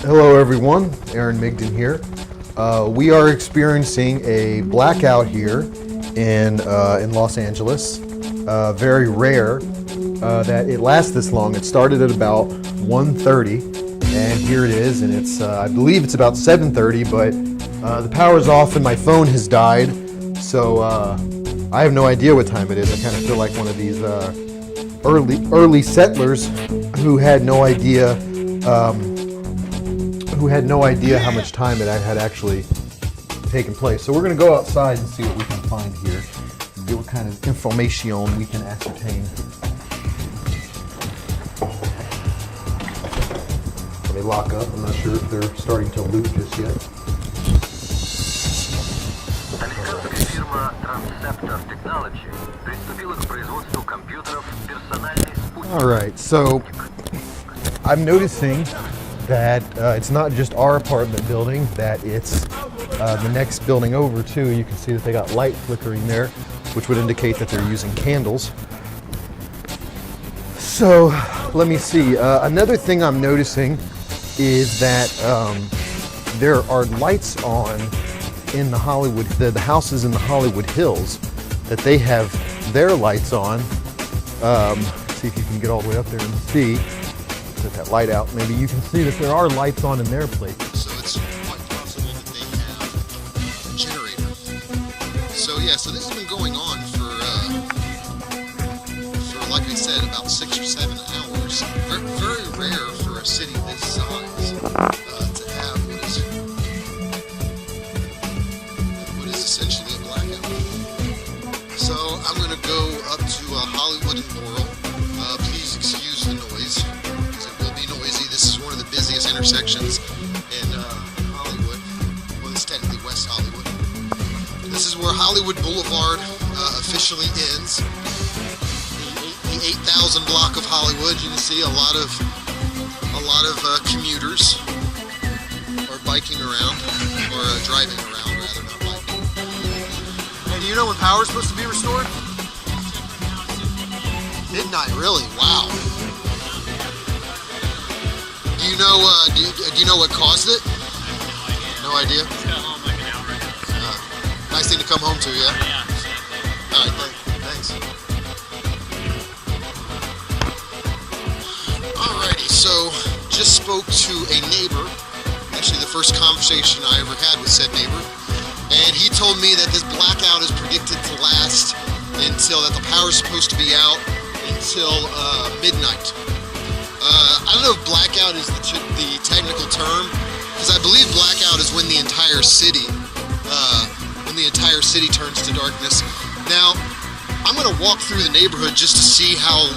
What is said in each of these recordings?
Hello everyone, Aaron Migden here. We are experiencing a blackout here in Los Angeles. Very rare that it lasts this long. It started at about 1:30 and here it is, and it's I believe it's about 7:30, but the power's off and my phone has died, so I have no idea what time it is. I kind of feel like one of these early settlers who had no idea how much time it had actually taken place. So we're going to go outside and see what we can find here, see what kind of information we can ascertain. Let me lock up. I'm not sure if they're starting to loot just yet. All right, so I'm noticing that it's not just our apartment building, that it's the next building over too. You can see that they got light flickering there, which would indicate that they're using candles. So let me see. Another thing I'm noticing is that there are lights on in the Hollywood, the houses in the Hollywood Hills, that they have their lights on. See if you can get all the way up there and see. Put that light out. Maybe you can see that there are lights on in their places. So it's quite possible that they have a generator. So yeah, so this has been going on for like I said, about 6 or 7 hours. Very rare for a city this size to have what is essentially a blackout. So I'm going to go up to Hollywood and Laurel. Please excuse the noise. Busiest intersections in Hollywood. Well, it's technically West Hollywood. This is where Hollywood Boulevard officially ends. The 8,000 block of Hollywood. You can see a lot of commuters are biking around, or driving around rather, not biking. Hey, do you know when power is supposed to be restored? Midnight, really? Wow. Do you know? Do you know what caused it? No idea. Just got home like an hour ago. Nice thing to come home to, yeah. Yeah. All right, thanks. Alrighty, so just spoke to a neighbor. Actually, the first conversation I ever had with said neighbor, and he told me that this blackout is predicted to last until the power is supposed to be out until midnight. I don't know if blackout is the technical term, because I believe blackout is when the entire city turns to darkness. Now, I'm going to walk through the neighborhood just to see how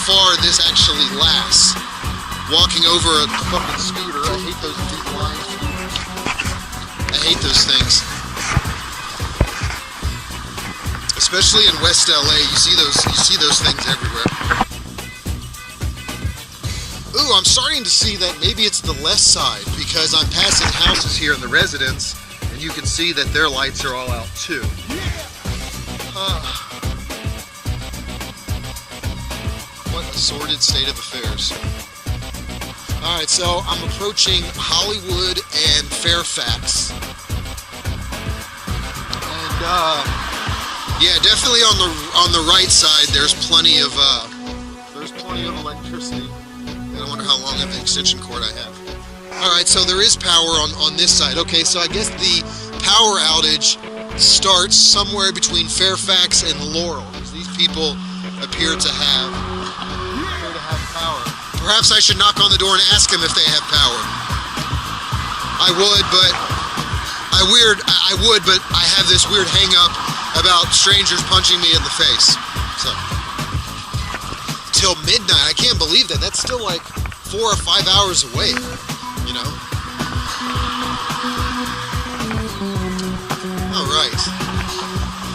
far this actually lasts. Walking over a fucking speeder. I hate those lines. I hate those things. Especially in West LA, you see those things everywhere. Ooh, I'm starting to see that maybe it's the left side, because I'm passing houses here in the residence, and you can see that their lights are all out too. What a sordid state of affairs. Alright, so I'm approaching Hollywood and Fairfax. And yeah, definitely on the right side there's plenty of electricity. I wonder how long of an extension cord I have. Alright, so there is power on this side. Okay, so I guess the power outage starts somewhere between Fairfax and Laurel, because these people appear to have power. Perhaps I should knock on the door and ask them if they have power. I would, but I have this weird hang up about strangers punching me in the face. So till midnight. I can't believe that. That's still like 4 or 5 hours away, you know? All right.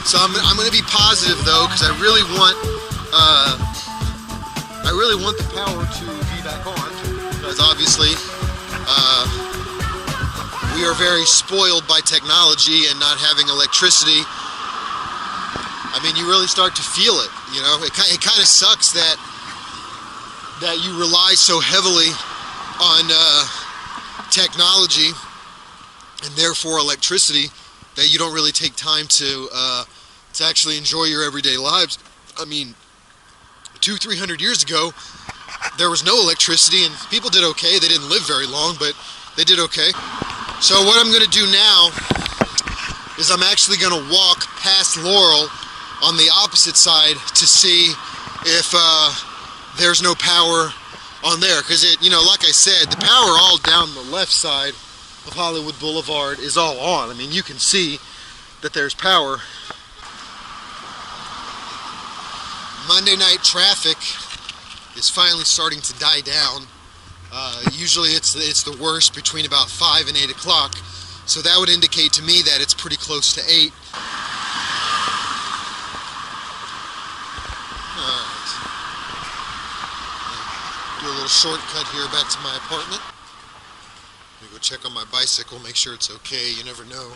So I'm going to be positive though, because I really want the power to be back on, because obviously we are very spoiled by technology and not having electricity. I mean, you really start to feel it, you know? It kind of sucks that you rely so heavily on technology and therefore electricity that you don't really take time to actually enjoy your everyday lives. I mean, 200-300 years ago, there was no electricity and people did okay. They didn't live very long, but they did okay. So what I'm going to do now is I'm actually going to walk past Laurel on the opposite side to see if there's no power on there, because like I said, the power all down the left side of Hollywood Boulevard is all on. I mean, you can see that there's power. Monday night traffic is finally starting to die down. Usually it's the worst between about 5 and 8 o'clock, so that would indicate to me that it's pretty close to 8. Do a little shortcut here back to my apartment. Let me go check on my bicycle, make sure it's okay. You never know.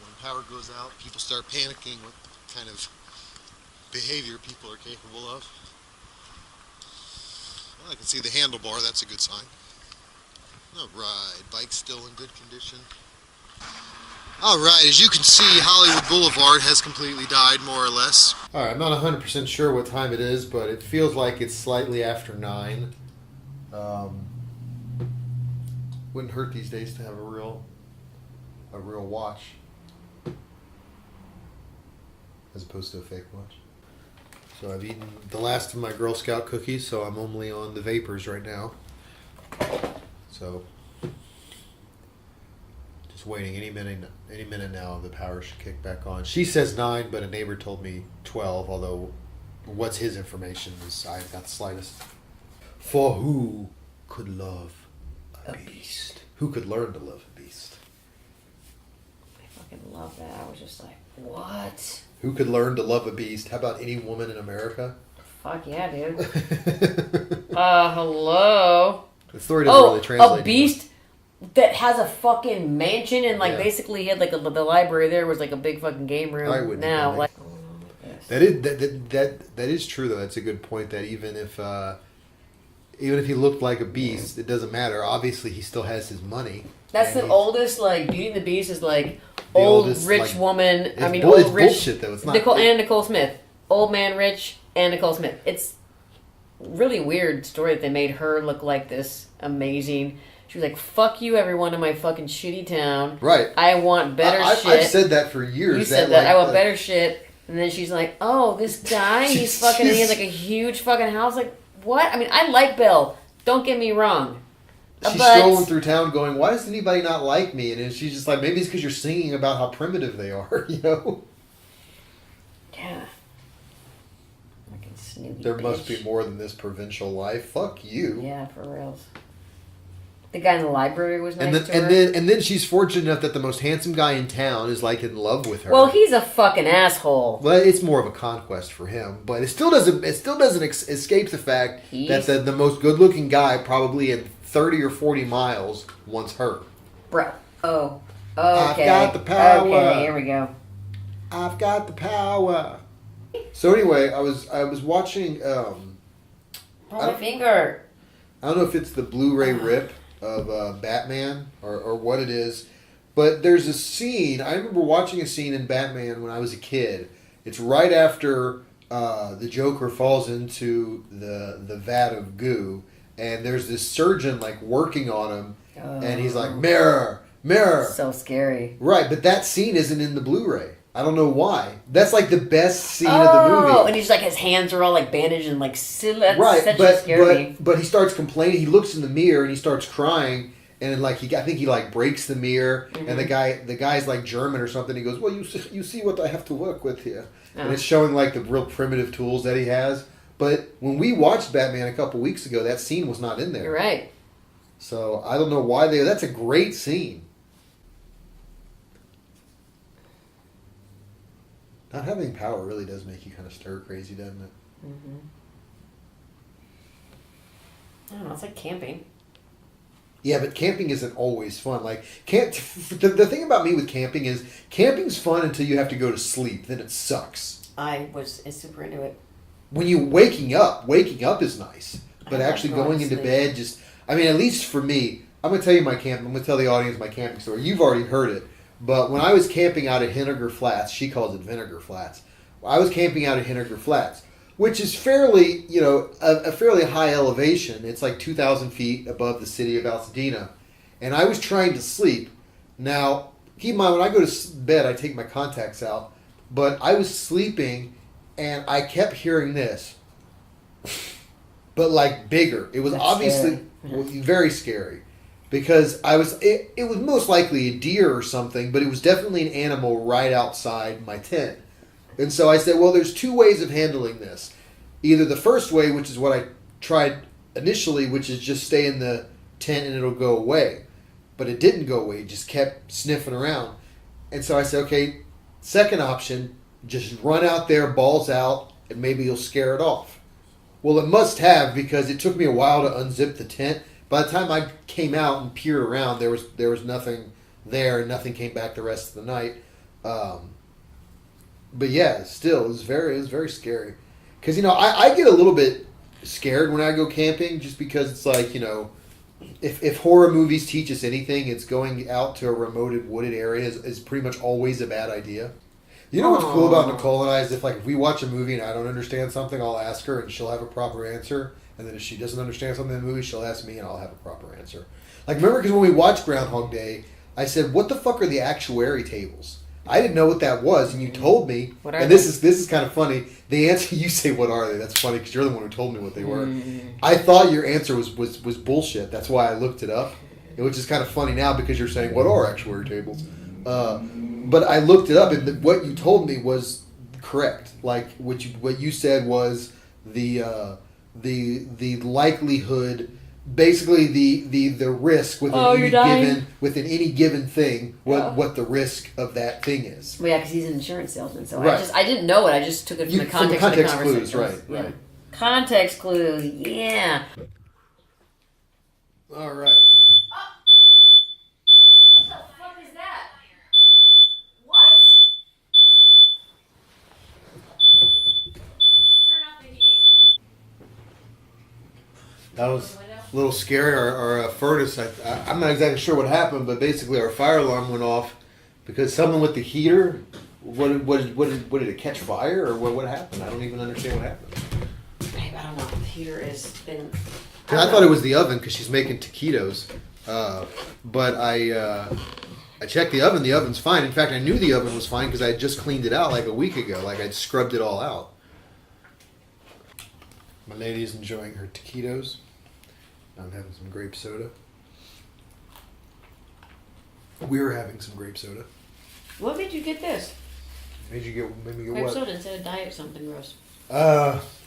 When power goes out, people start panicking what kind of behavior people are capable of. Well, I can see the handlebar, that's a good sign. Alright, bike's still in good condition. Alright, as you can see, Hollywood Boulevard has completely died, more or less. Alright, I'm not 100% sure what time it is, but it feels like it's slightly after 9. Wouldn't hurt these days to have a real watch, as opposed to a fake watch. So I've eaten the last of my Girl Scout cookies, so I'm only on the vapors right now. So just waiting. Any minute now, the power should kick back on. She says 9, but a neighbor told me 12. Although, what's his information is I haven't got the slightest. For who could love a beast? Who could learn to love a beast? I fucking love that. I was just like, what? Who could learn to love a beast? How about any woman in America? Fuck yeah, dude. Hello? The story doesn't really translate. A beast that has a fucking mansion and basically he had like the library there was like a big fucking game room. I wouldn't now know. like That is true though. That's a good point. That even if he looked like a beast, it doesn't matter. Obviously, he still has his money. That's the oldest Beauty and the Beast is like old oldest, rich woman. It's I mean, it's old rich bullshit though. It's not Nicole Smith, old man rich and Nicole Smith. It's really weird story that they made her look like this amazing. She was like, "Fuck you, everyone in my fucking shitty town. Right. I want better shit." I've said that for years. You said that. I want better shit. And then she's like, "Oh, this guy, he's fucking. He has like a huge fucking house. Like, what? I mean, I like Bill. Don't get me wrong. She's strolling through town going, why does anybody not like me? And she's just like, maybe it's because you're singing about how primitive they are, you know? Yeah. Fucking snooty There bitch. must be more than this provincial life. Fuck you. Yeah, for reals. The guy in the library was nice And then, to her. and then she's fortunate enough that the most handsome guy in town is like in love with her. Well, he's a fucking asshole. Well, it's more of a conquest for him, but it still doesn't escape the fact that the most good-looking guy probably in 30 or 40 miles wants her. Bro. Oh. Okay. I've got the power. Okay, here we go. I've got the power. So anyway, I was watching. Oh, my finger. I don't know if it's the Blu-ray rip of Batman or what it is, but there's a scene. I remember watching a scene in Batman when I was a kid. It's right after the Joker falls into the vat of goo, and there's this surgeon like working on him, and he's like, mirror, mirror. So scary. Right, but that scene isn't in the Blu-ray. I don't know why. That's like the best scene of the movie. Oh, and he's like his hands are all like bandaged and like silhouettes. Right, But he starts complaining. He looks in the mirror and he starts crying, and like I think he like breaks the mirror, and the guy's like German or something. He goes, "Well, you see what I have to work with here," and it's showing like the real primitive tools that he has. But when we watched Batman a couple weeks ago, that scene was not in there. You're right. So I don't know why that's a great scene. Not having power really does make you kind of stir crazy, doesn't it? Mm-hmm. I don't know. It's like camping. Yeah, but camping isn't always fun. Like, the thing about me with camping is camping's fun until you have to go to sleep. Then it sucks. I was super into it. When you waking up is nice. But I actually like going going to into sleep. bed, I mean, at least for me, I'm going to tell you I'm going to tell the audience my camping story. You've already heard it. But when I was camping out at Henniger Flats, she calls it Vinegar Flats. I was camping out at Henniger Flats, which is fairly, a fairly high elevation. It's like 2,000 feet above the city of Altadena. And I was trying to sleep. Now, keep in mind, when I go to bed, I take my contacts out. But I was sleeping, and I kept hearing this. But like bigger. It was That's obviously very scary. Because it was most likely a deer or something, but it was definitely an animal right outside my tent. And so I said, well, there's two ways of handling this. Either the first way, which is what I tried initially, which is just stay in the tent and it'll go away. But it didn't go away. It just kept sniffing around. And so I said, okay, second option, just run out there, balls out, and maybe you'll scare it off. Well, it must have, because it took me a while to unzip the tent. By the time I came out and peered around, there was nothing there, and nothing came back the rest of the night. But yeah, still, it was very scary. Because I get a little bit scared when I go camping, just because it's like if horror movies teach us anything, it's going out to a remote wooded area is pretty much always a bad idea. You know what's cool about Nicole and I is if we watch a movie and I don't understand something, I'll ask her and she'll have a proper answer. And then if she doesn't understand something in the movie, she'll ask me and I'll have a proper answer. Remember, because when we watched Groundhog Day, I said, what the fuck are the actuary tables? I didn't know what that was, and you told me. What are and they? This is kind of funny. The answer, you say, what are they? That's funny, because you're the one who told me what they were. I thought your answer was bullshit. That's why I looked it up, which is kind of funny now because you're saying, what are actuary tables? But I looked it up, and what you told me was correct. What you said was the likelihood, basically the risk within any given thing, what the risk of that thing is. Well, yeah, because he's an insurance salesman, so Right. I didn't know it. I just took it from the context of the clues, conversation. right. Context clues, yeah. All right. What the fuck is that? What? Turn off the heat. That was a little scary. Our furnace, I'm not exactly sure what happened, but basically our fire alarm went off because someone with the heater, what did it catch fire or what happened? I don't even understand what happened. Babe, I don't know. The heater has been... I thought it was the oven because she's making taquitos, but I checked the oven. The oven's fine. In fact, I knew the oven was fine because I had just cleaned it out a week ago. I'd scrubbed it all out. My lady is enjoying her taquitos. I'm having some grape soda. We're having some grape soda. What made you get this? Made me get Grape what? soda instead of diet something gross.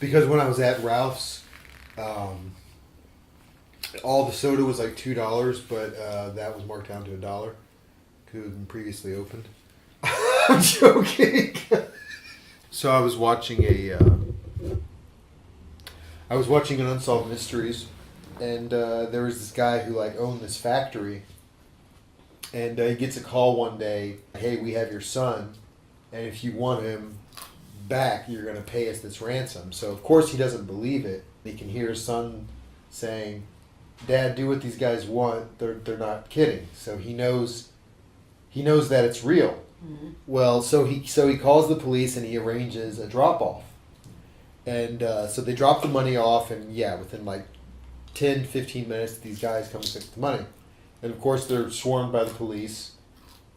Because when I was at Ralph's, all the soda was like $2, but that was marked down to $1 because it had been previously opened. I'm joking. So I was watching an Unsolved Mysteries, and there was this guy who owned this factory, and he gets a call one day, hey, we have your son, and if you want him back, you're going to pay us this ransom. So of course he doesn't believe it. He can hear his son saying, Dad, do what these guys want. They're not kidding. So he knows that it's real. Mm-hmm. Well, so he calls the police and he arranges a drop off. And so they drop the money off, and within 10, 15 minutes, these guys come and pick the money. And of course they're swarmed by the police,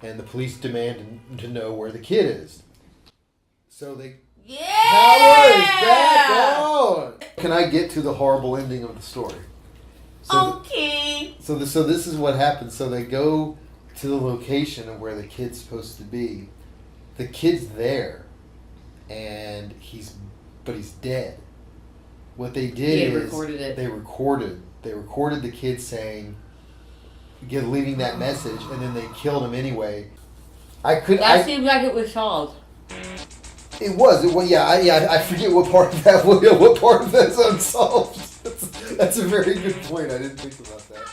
and the police demand to know where the kid is. So they... Power is back on! Can I get to the horrible ending of the story? Okay. So this is what happens. So they go to the location of where the kid's supposed to be. The kid's there, and he's dead. What they did is recorded it. They recorded the kid saying, leaving that message, and then they killed him anyway. Seems like it was solved. It was. I forget what part of that. What part of that's unsolved. That's a very good point. I didn't think about that.